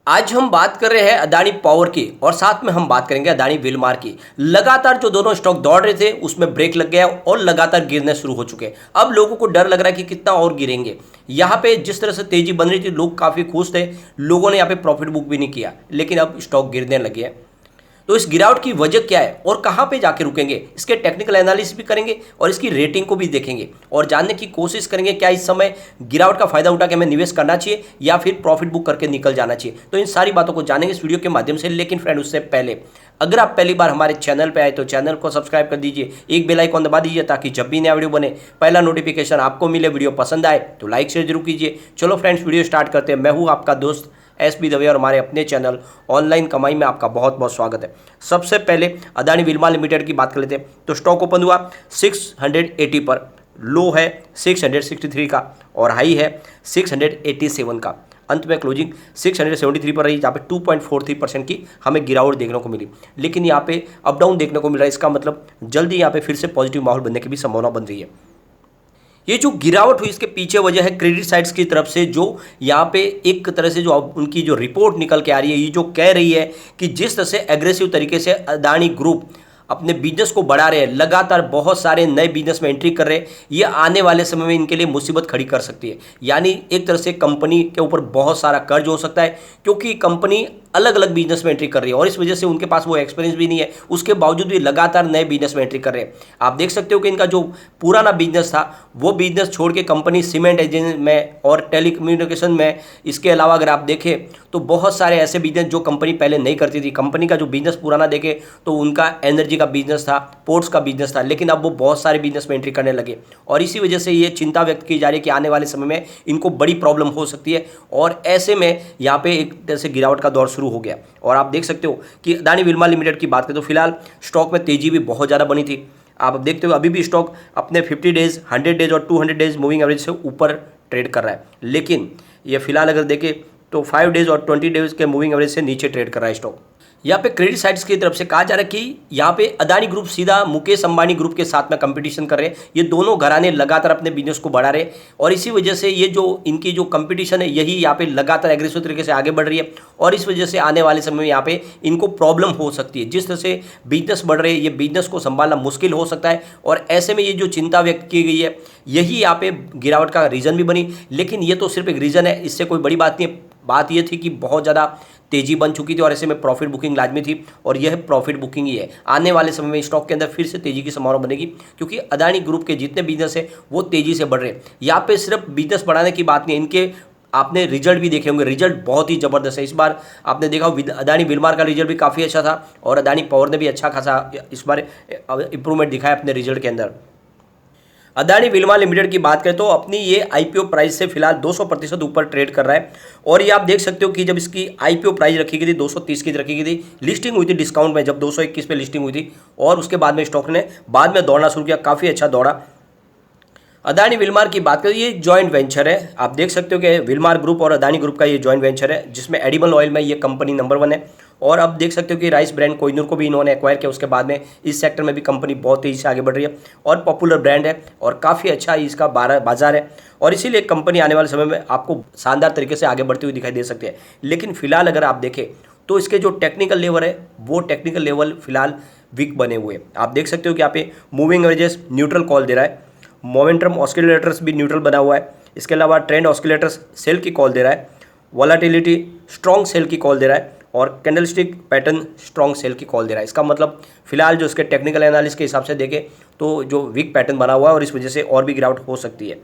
आज हम बात कर रहे हैं अदानी पावर की और साथ में हम बात करेंगे अदानी विलमार की। लगातार जो दोनों स्टॉक दौड़ रहे थे उसमें ब्रेक लग गया और लगातार गिरने शुरू हो चुके हैं। अब लोगों को डर लग रहा है कि कितना और गिरेंगे। यहाँ पे जिस तरह से तेजी बन रही थी लोग काफ़ी खुश थे, लोगों ने यहाँ पे प्रॉफिट बुक भी नहीं किया, लेकिन अब स्टॉक गिरने लगे हैं। तो इस गिरावट की वजह क्या है और कहाँ पे जाके रुकेंगे, इसके टेक्निकल एनालिसिस भी करेंगे और इसकी रेटिंग को भी देखेंगे और जानने की कोशिश करेंगे क्या इस समय गिरावट का फायदा उठा के हमें निवेश करना चाहिए या फिर प्रॉफिट बुक करके निकल जाना चाहिए। तो इन सारी बातों को जानेंगे इस वीडियो के माध्यम से। लेकिन फ्रेंड, उससे पहले अगर आप पहली बार हमारे चैनल पर आए तो चैनल को सब्सक्राइब कर दीजिए, एक बेल आइकॉन दबा दीजिए ताकि जब भी नया वीडियो बने पहला नोटिफिकेशन आपको मिले। वीडियो पसंद आए तो लाइक शेयर जरूर कीजिए। चलो फ्रेंड्स, वीडियो स्टार्ट करते हैं। मैं हूँ आपका दोस्त एसबी दवे और हमारे अपने चैनल ऑनलाइन कमाई में आपका बहुत बहुत स्वागत है। सबसे पहले अदानी विल्मा लिमिटेड की बात कर लेते हैं। तो स्टॉक ओपन हुआ 680 पर, लो है 663 का और हाई है 687 का। अंत में क्लोजिंग 673 पर रही, जहाँ पे 2.43% की हमें गिरावट देखने को मिली। लेकिन यहाँ पे अप डाउन देखने को मिल रहा है, इसका मतलब जल्दी यहाँ पे फिर से पॉजिटिव माहौल बनने की भी संभावना बन रही है। ये जो गिरावट हुई इसके पीछे वजह है क्रेडिट साइट्स की तरफ से, जो यहाँ पे एक तरह से जो उनकी जो रिपोर्ट निकल के आ रही है, ये जो कह रही है कि जिस तरह से एग्रेसिव तरीके से अदानी ग्रुप अपने बिजनेस को बढ़ा रहे हैं, लगातार बहुत सारे नए बिजनेस में एंट्री कर रहे हैं, ये आने वाले समय में इनके लिए मुसीबत खड़ी कर सकती है। यानी एक तरह से कंपनी के ऊपर बहुत सारा कर्ज हो सकता है, क्योंकि कंपनी अलग अलग बिजनेस में एंट्री कर रही है और इस वजह से उनके पास वो एक्सपीरियंस भी नहीं है, उसके बावजूद भी लगातार नए बिजनेस में एंट्री कर रहे हैं। आप देख सकते हो कि इनका जो पुराना बिजनेस था वो बिजनेस छोड़ के कंपनी सीमेंट एजेंसी में और टेलीकम्युनिकेशन में, इसके अलावा अगर आप देखें तो बहुत सारे ऐसे बिजनेस जो कंपनी पहले नहीं करती थी। कंपनी का जो बिजनेस पुराना देखे तो उनका एनर्जी का बिजनेस था, पोर्ट्स का बिजनेस था, लेकिन अब वो बहुत सारे बिजनेस में एंट्री करने लगे और इसी वजह से ये चिंता व्यक्त की जा रही है कि आने वाले समय में इनको बड़ी प्रॉब्लम हो सकती है और ऐसे में यहाँ पे एक तरह से गिरावट का दौर शुरू हो गया। और आप देख सकते हो कि अदानी विल्मा लिमिटेड की बात करें तो फिलहाल स्टॉक में तेजी भी बहुत ज़्यादा बनी थी। आप देखते हो अभी भी स्टॉक अपने 50 डेज, 100 डेज और 200 डेज मूविंग एवरेज से ऊपर ट्रेड कर रहा है, लेकिन ये फिलहाल अगर देखें तो 5 डेज और 20 डेज के मूविंग एवरेज से नीचे ट्रेड कर रहा है स्टॉक। यहाँ पे क्रेडिट साइट्स की तरफ से कहा जा रहा है कि यहाँ पे अदानी ग्रुप सीधा मुकेश अंबानी ग्रुप के साथ में कंपटीशन कर रहे हैं। ये दोनों घराने लगातार अपने बिजनेस को बढ़ा रहे हैं और इसी वजह से ये जो इनकी जो कंपटीशन है यही यहाँ पे लगातार एग्रेसिव तरीके से आगे बढ़ रही है और इस वजह से आने वाले समय में यहाँ पे इनको प्रॉब्लम हो सकती है। जिस तरह से बिजनेस बढ़ रहे हैं, ये बिजनेस को संभालना मुश्किल हो सकता है और ऐसे में ये जो चिंता व्यक्त की गई है यही यहाँ पे गिरावट का रीज़न भी बनी। लेकिन ये तो सिर्फ एक रीज़न है, इससे कोई बड़ी बात नहीं है। बात ये थी कि बहुत ज़्यादा तेजी बन चुकी थी और ऐसे में प्रॉफिट बुकिंग लाजमी थी और यह प्रॉफिट बुकिंग ही है। आने वाले समय में स्टॉक के अंदर फिर से तेजी की संभावना बनेगी, क्योंकि अदानी ग्रुप के जितने बिजनेस है वो तेजी से बढ़ रहे हैं। यहाँ पे सिर्फ बिजनेस बढ़ाने की बात नहीं है, इनके आपने रिजल्ट भी देखे होंगे, रिजल्ट बहुत ही ज़बरदस्त है। इस बार आपने देखा अदानी विल्मार का रिजल्ट भी काफ़ी अच्छा था और अदानी पावर ने भी अच्छा खासा इस बार इंप्रूवमेंट दिखाया अपने रिजल्ट के अंदर। अदानी विल्मा लिमिटेड की बात करें तो अपनी ये आईपीओ प्राइस से फिलहाल 200% ऊपर ट्रेड कर रहा है और ये आप देख सकते हो कि जब इसकी आईपीओ प्राइस रखी गई थी 230 की रखी गई थी, लिस्टिंग हुई थी डिस्काउंट में जब 221 पे लिस्टिंग हुई थी और उसके बाद में स्टॉक ने बाद में दौड़ना शुरू किया, काफ़ी अच्छा दौड़ा। अदानी विल्मार की बात करें, ये जॉइंट वेंचर है। आप देख सकते हो कि विल्मार ग्रुप और अदानी ग्रुप का ये जॉइंट वेंचर है जिसमें एडिबल ऑयल में ये कंपनी नंबर 1 है और अब देख सकते हो कि राइस ब्रांड कोहिनूर को भी इन्होंने एक्वायर किया। उसके बाद में इस सेक्टर में भी कंपनी बहुत तेज़ी से आगे बढ़ रही है और पॉपुलर ब्रांड है और काफ़ी अच्छा इसका बाजार है और इसीलिए कंपनी आने वाले समय में आपको शानदार तरीके से आगे बढ़ती हुई दिखाई दे सकती है। लेकिन फिलहाल अगर आप देखें तो इसके जो टेक्निकल लेवल है वो टेक्निकल लेवल फिलहाल वीक बने हुए हैं। आप देख सकते हो कि यहाँ पे मूविंग एवरेजेस न्यूट्रल कॉल दे रहा है, मोमेंटम ऑस्किलेटर्स भी न्यूट्रल बना हुआ है, इसके अलावा ट्रेंड ऑस्किलेटर्स सेल की कॉल दे रहा है, वोलेटिलिटी स्ट्रॉन्ग सेल की कॉल दे रहा है और कैंडलस्टिक पैटर्न स्ट्रॉन्ग सेल की कॉल दे रहा है। इसका मतलब फिलहाल जो इसके टेक्निकल एनालिसिस के हिसाब से देखें तो जो वीक पैटर्न बना हुआ है और इस वजह से और भी गिरावट हो सकती है।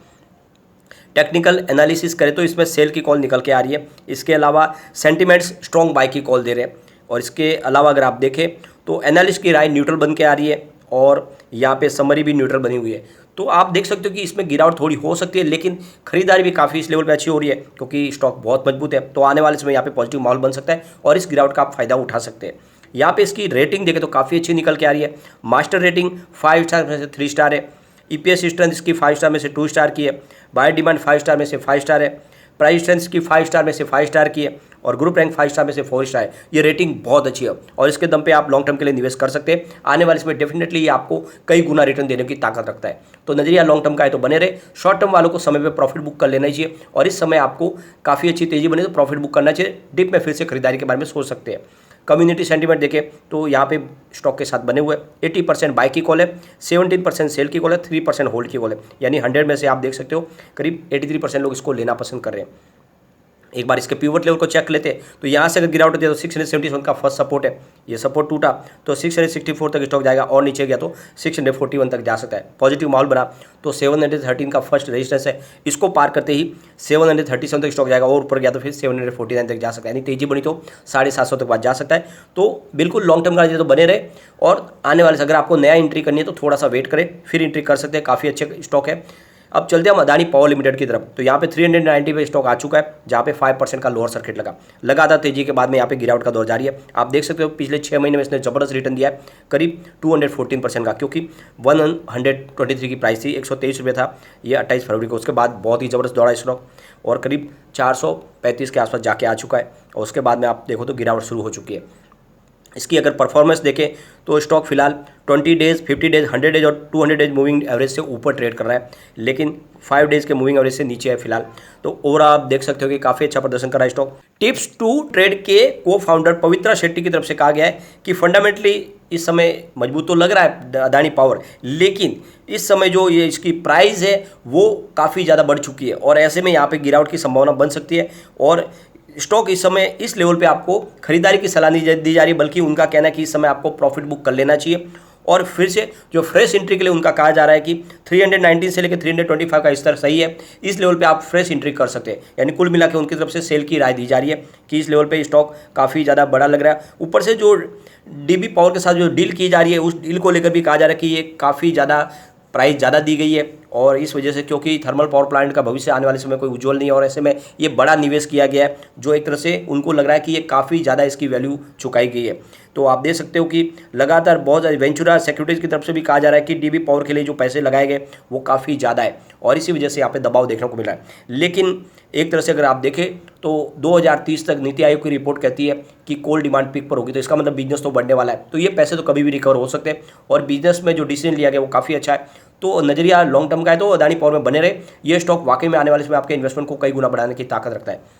टेक्निकल एनालिसिस करें तो इसमें सेल की कॉल निकल के आ रही है, इसके अलावा सेंटिमेंट्स स्ट्रॉन्ग बाय की कॉल दे रहे हैं और इसके अलावा अगर आप देखें तो एनालिस्ट की राय न्यूट्रल बन के आ रही है और यहाँ पे समरी भी न्यूट्रल बनी हुई है। तो आप देख सकते हो कि इसमें गिरावट थोड़ी हो सकती है, लेकिन खरीदारी भी काफ़ी इस लेवल पे अच्छी हो रही है क्योंकि स्टॉक बहुत मजबूत है। तो आने वाले समय यहाँ पे पॉजिटिव माहौल बन सकता है और इस गिरावट का आप फायदा उठा सकते हैं। यहाँ पे इसकी रेटिंग देखें तो काफ़ी अच्छी निकल के आ रही है। मास्टर रेटिंग 5 स्टार में से 3 स्टार है, ईपीएस स्ट्रेंथ इसकी 5 स्टार में से 2 स्टार की है, बायर डिमांड 5 स्टार में से 5 स्टार है, प्राइस स्ट्रेंथ की 5 स्टार में से 5 स्टार की है और ग्रुप रैंक 5 स्टार में से 4 स्टार है। ये रेटिंग बहुत अच्छी है और इसके दम पे आप लॉन्ग टर्म के लिए निवेश कर सकते हैं। आने वाले इसमें डेफिनेटली ये आपको कई गुना रिटर्न देने की ताकत रखता है। तो नजरिया लॉन्ग टर्म का है तो बने रहे। शॉर्ट टर्म वालों को समय पे प्रॉफिट बुक कर लेना चाहिए और इस समय आपको काफ़ी अच्छी तेजी बने तो प्रॉफिट बुक करना चाहिए। डिप में फिर से खरीदारी के बारे में सोच सकते हैं। कम्युनिटी सेंटीमेंट देखें तो यहाँ पे स्टॉक के साथ बने हुए 80% बाई की कॉल है, 17% सेल की कॉल है, 3% होल्ड की कॉल है। यानी 100 में से आप देख सकते हो करीब 83% लोग इसको लेना पसंद कर रहे हैं। एक बार इसके पिवट लेवल को चेक लेते हैं तो यहाँ से अगर गिरावट होती है तो 677 का फर्स्ट सपोर्ट है। ये सपोर्ट टूटा तो 664 तक स्टॉक जाएगा और नीचे गया तो 641 तक जा सकता है। पॉजिटिव माहौल बना तो 713 का फर्स्ट रेजिस्टेंस है, इसको पार करते ही 737 तक स्टॉक जाएगा और ऊपर गया तो फिर 749 तक जा सकता है। यानी तेजी बनी तो 750 तक बाद जा सकता है। तो बिल्कुल लॉन्ग टर्म का तो बने रहे और आने वाले से अगर आपको नया एंट्री करनी है तो थोड़ा सा वेट करें फिर एंट्री कर सकते हैं। काफ़ी अच्छे स्टॉक है। अब चलते हैं हम अदानी पावर लिमिटेड की तरफ। तो यहाँ पे 390 पे स्टॉक आ चुका है जहाँ पे 5% का लोअर सर्किट लगा। लगातार तेजी के बाद में यहाँ पे गिरावट का दौर जारी है। आप देख सकते हो पिछले 6 महीने में इसने जबरदस्त रिटर्न दिया है करीब 214% का, क्योंकि 123 की प्राइस थी, 123 रुपये था ये 28 फरवरी को। उसके बाद बहुत ही ज़बरदस्त दौड़ा स्टॉक और करीब 435 के आसपास जाके आ चुका है और उसके बाद में आप देखो तो गिरावट शुरू हो चुकी है। इसकी अगर परफॉर्मेंस देखें तो स्टॉक फिलहाल 20 डेज, 50 डेज, 100 डेज और 200 डेज मूविंग एवरेज से ऊपर ट्रेड कर रहा है, लेकिन 5 डेज के मूविंग एवरेज से नीचे है फिलहाल। तो ओवरऑल आप देख सकते हो कि काफ़ी अच्छा प्रदर्शन कर रहा है स्टॉक। टिप्स टू ट्रेड के को फाउंडर पवित्रा शेट्टी की तरफ से कहा गया है कि फंडामेंटली इस समय मजबूत तो लग रहा है अदानी पावर, लेकिन इस समय जो ये इसकी प्राइस है वो काफ़ी ज़्यादा बढ़ चुकी है और ऐसे में यहाँ पे गिरावट की संभावना बन सकती है और स्टॉक इस समय इस लेवल पे आपको खरीदारी की सलाह दी जा रही है, बल्कि उनका कहना है कि इस समय आपको प्रॉफिट बुक कर लेना चाहिए। और फिर से जो फ्रेश एंट्री के लिए उनका कहा जा रहा है कि 319 से लेकर 325 का स्तर सही है, इस लेवल पे आप फ्रेश एंट्री कर सकते हैं। यानी कुल मिला के उनकी तरफ से सेल की राय दी जा रही है कि इस लेवल पे स्टॉक काफ़ी ज़्यादा बड़ा लग रहा है। ऊपर से जो डीबी पावर के साथ जो डील की जा रही है उस डील को लेकर भी कहा जा रहा है कि ये काफ़ी ज़्यादा प्राइस ज़्यादा दी गई है और इस वजह से क्योंकि थर्मल पावर प्लांट का भविष्य आने वाले समय कोई उज्जवल नहीं है और ऐसे में ये बड़ा निवेश किया गया है जो एक तरह से उनको लग रहा है कि ये काफ़ी ज़्यादा इसकी वैल्यू चुकाई गई है। तो आप देख सकते हो कि लगातार बहुत वेंचुरा सिक्योरिटीज़ की तरफ से भी कहा जा रहा है कि डीबी पावर के लिए जो पैसे लगाए गए वो काफ़ी ज़्यादा है और इसी वजह से यहाँ पे दबाव देखने को मिला है। लेकिन एक तरह से अगर आप देखें तो 2030 तक नीति आयोग की रिपोर्ट कहती है कि कोल डिमांड पीक पर होगी, तो इसका मतलब बिजनेस तो बढ़ने वाला है, तो ये पैसे तो कभी भी रिकवर हो सकते हैं और बिजनेस में जो डिसीजन लिया गया वो काफ़ी अच्छा है। तो नजरिया लॉन्ग टर्म का है तो अदानी पावर में बने रहे। ये स्टॉक वाकई में आने वाले समय आपके इन्वेस्टमेंट को कई गुना बढ़ाने की ताकत रखता है।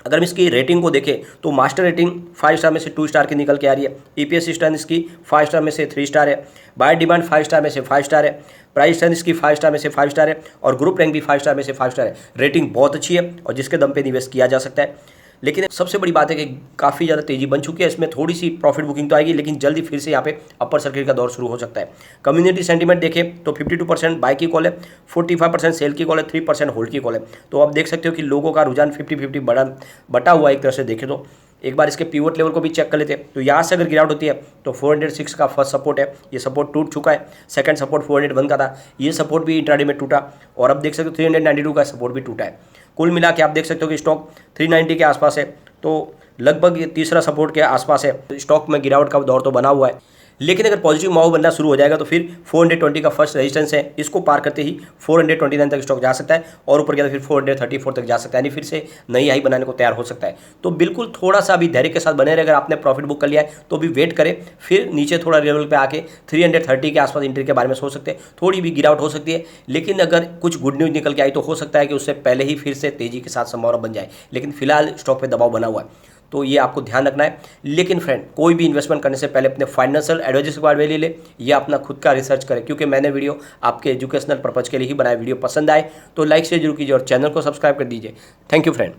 अगर हम इसकी रेटिंग को देखें तो मास्टर रेटिंग 5 स्टार में से 2 स्टार की निकल के आ रही है। ईपीएस स्ट्रेंथ इसकी 5 स्टार में से 3 स्टार है। बाय डिमांड 5 स्टार में से 5 स्टार है। प्राइस स्ट्रेंथ इसकी 5 स्टार में से 5 स्टार है और ग्रुप रैंक भी 5 स्टार में से 5 स्टार है। रेटिंग बहुत अच्छी है और जिसके दम पे निवेश किया जा सकता है। लेकिन सबसे बड़ी बात है कि काफ़ी ज़्यादा तेज़ी बन चुकी है, इसमें थोड़ी सी प्रॉफिट बुकिंग तो आएगी लेकिन जल्दी फिर से यहाँ पे अपर सर्किट का दौर शुरू हो सकता है। कम्युनिटी सेंटीमेंट देखें तो 52% बाय की कॉल है, 45% सेल की कॉल है, 3% होल्ड की कॉल है। तो आप देख सकते हो कि लोगों का रुझान 50-50 बटा हुआ एक तरह से देखें तो। एक बार इसके पिवट लेवल को भी चेक कर लेते हैं तो यहाँ से अगर गिरावट होती है तो 406 का फर्स्ट सपोर्ट है, ये सपोर्ट टूट चुका है। सेकंड सपोर्ट 401 का था, ये सपोर्ट भी इंट्राडे में टूटा और अब देख सकते हो 392 का सपोर्ट भी टूटा है। कुल मिला के आप देख सकते हो कि स्टॉक 390 के आसपास है, तो लगभग ये तीसरा सपोर्ट के आसपास है। स्टॉक में गिरावट का दौर तो बना हुआ है, लेकिन अगर पॉजिटिव माहौल बनना शुरू हो जाएगा तो फिर 420 का फर्स्ट रेजिस्टेंस है, इसको पार करते ही 429 तक स्टॉक जा सकता है और ऊपर गया तो फिर 434 तक जा सकता है, यानी फिर से नई हाई बनाने को तैयार हो सकता है। तो बिल्कुल थोड़ा सा अभी धैर्य के साथ बने रहे। अगर आपने प्रॉफिट बुक कर लिया है तो भी वेट करें, फिर नीचे थोड़ा लेवल पे आके 330 के आसपास एंट्री के बारे में सोच सकते हैं। थोड़ी भी गिरावट हो सकती है, लेकिन अगर कुछ गुड न्यूज़ निकल के आई तो हो सकता है कि उससे पहले ही फिर से तेजी के साथ संभावना बन जाए, लेकिन फिलहाल स्टॉक पे दबाव बना हुआ है, तो ये आपको ध्यान रखना है। लेकिन फ्रेंड, कोई भी इन्वेस्टमेंट करने से पहले अपने फाइनेंशियल एडवाइजर्स के बारे में ले ले या अपना खुद का रिसर्च करें, क्योंकि मैंने वीडियो आपके एजुकेशनल पर्पज़ के लिए ही बनाया। वीडियो पसंद आए तो लाइक शेयर जरूर कीजिए और चैनल को सब्सक्राइब कर दीजिए। Thank you friend.